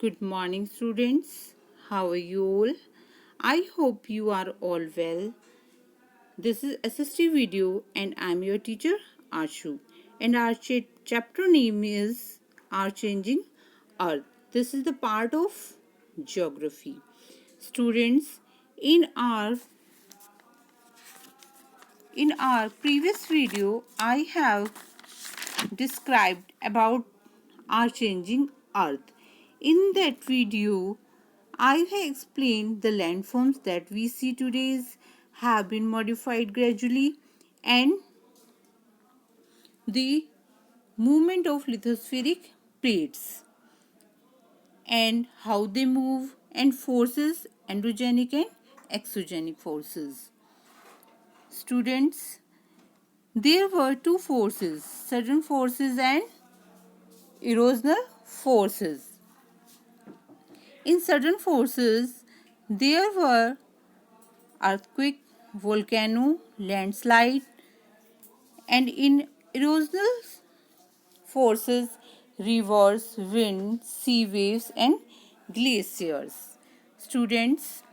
Good morning, students. How are you all? I hope you are all well. This is SST video, and I'm your teacher, Ashu. And our chapter name is Our Changing Earth. This is the part of geography. Students, in our previous video, I have described about our changing earth. In that video, I have explained the landforms that we see today have been modified gradually and the movement of lithospheric plates and how they move and forces, endogenic and exogenic forces. Students, there were two forces, sudden forces and erosional forces. In sudden forces, there were earthquake, volcano, landslide, and in erosional forces, rivers, wind, sea waves, and glaciers. Students,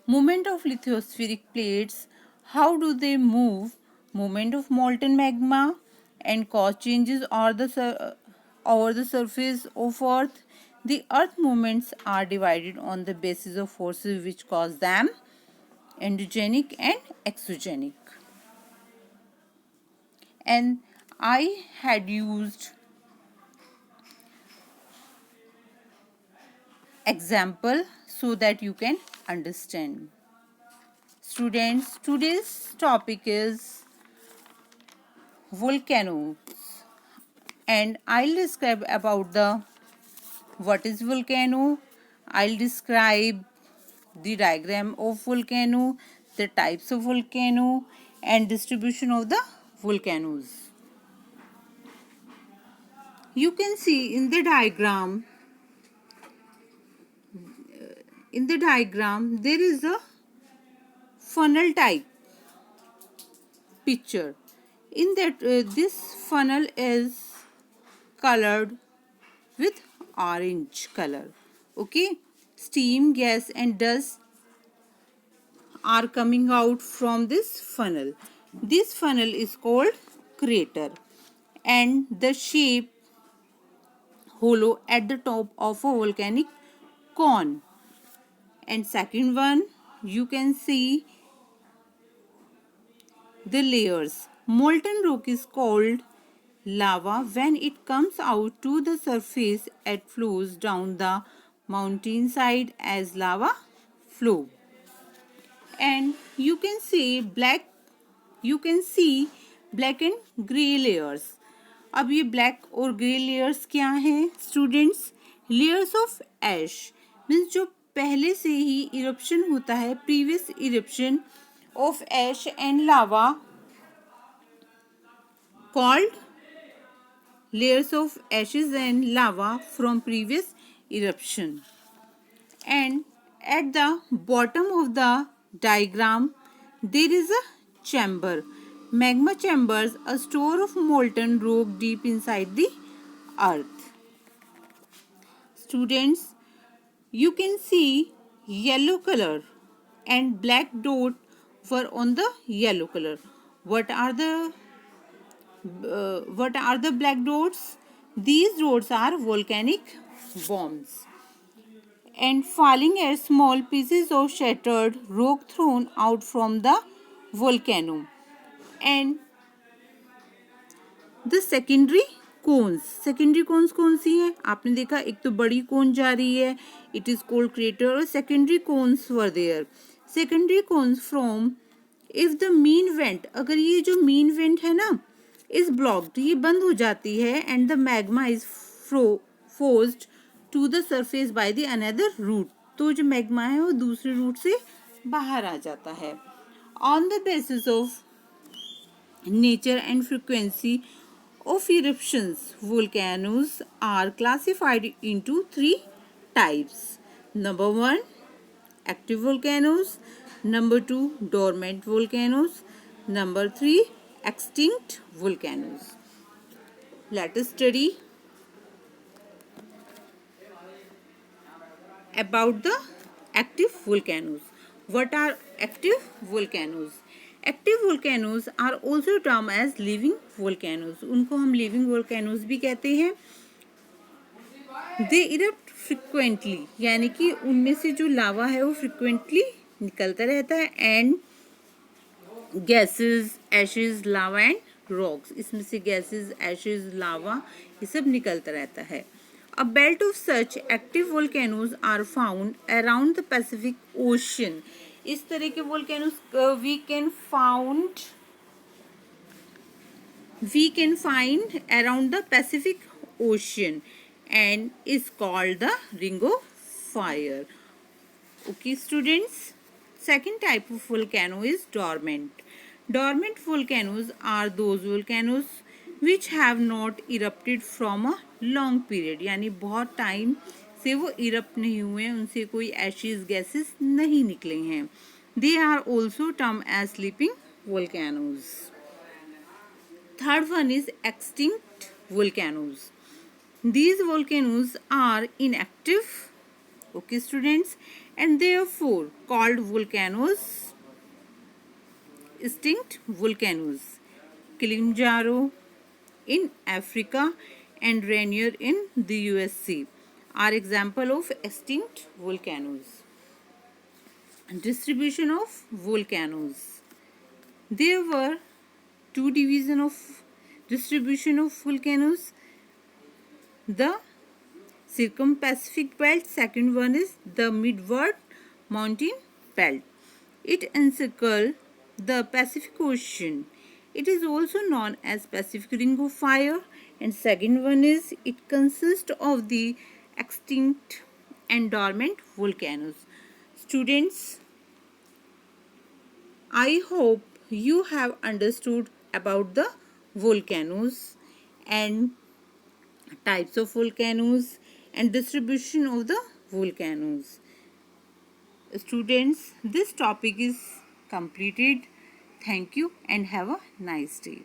movement of lithospheric plates, how do they move? Movement of molten magma and cause changes over the surface of earth. The earth movements are divided on the basis of forces which cause them, endogenic and exogenic. And I had used example so that you can understand. Students, today's topic is volcanoes, and I'll describe about the what is volcano. I'll describe the diagram of volcano, the types of volcano, and distribution of the volcanoes. You can see in the diagram there is a funnel type picture. In that this funnel is colored with orange color. Okay, steam, gas, and dust are coming out from this funnel. This funnel is called crater, and the shape hollow at the top of a volcanic cone. And second one, you can see the layers. Molten rock is called lava when it comes out to the surface and flows down the mountainside as lava flow. And you can see black and grey layers. अब ये black और grey layers क्या हैं students? Layers of ash means जो पहले से ही eruption होता है, previous eruption of ash and lava called layers of ashes and lava from previous eruption. And at the bottom of the diagram there is a chamber, magma chambers, a store of molten rock deep inside the earth. Students, you can see yellow color and black dot were on the yellow color. What are the black dots? These dots are volcanic bombs and falling as small pieces of shattered rock thrown out from the volcano. And the secondary cones कौन सी है? आपने देखा एक तो बड़ी कोन जा रही है, it is called crater, और secondary cones were there. Secondary cones from if the mean vent, अगर ये जो mean vent है ना is blocked, ये बंद हो जाती है, and the magma is forced to the surface by the another route, तो जो magma है वो दूसरे route से बाहर आ जाता है. On the basis of nature and frequency of eruptions, volcanoes are classified into three types. Number 1, active volcanoes. Number 2, dormant volcanoes. Number 3, extinct volcanoes. Let us study about the active volcanoes. What are active volcanoes? Active volcanoes are also termed as living volcanoes. उनको हम living volcanoes भी कहते हैं. They erupt frequently, यानी कि उनमें से जो लावा है वो frequently निकलता रहता है. And gases, ashes, lava and rocks. इसमें से gases, ashes, lava ये सब निकलता रहता है. A belt of such active volcanoes are found around the Pacific Ocean. इस तरह के volcanoes we can find around the Pacific Ocean and is called the Ring of Fire. Okay, students. Second type of volcano is dormant. Dormant volcanoes are those volcanoes which have not erupted from a long period. यानी बहुत time से वो erupt नहीं हुए हैं, उनसे कोई Ashes gases नहीं निकले हैं. They are also termed as sleeping volcanoes. Third one is extinct volcanoes. These volcanoes are inactive, okay students, and therefore called volcanoes. Extinct volcanoes. Kilimanjaro in Africa and Rainier in the USA are example of extinct volcanoes. Distribution of volcanoes. There were two divisions of distribution of volcanoes. The circum-Pacific belt. Second one is the Midward Mountain belt. It encircles the Pacific Ocean. It is also known as Pacific Ring of Fire. And second one is it consists of the extinct and dormant volcanoes. Students, I hope you have understood about the volcanoes and types of volcanoes and distribution of the volcanoes. Students, this topic is completed. Thank you and have a nice day.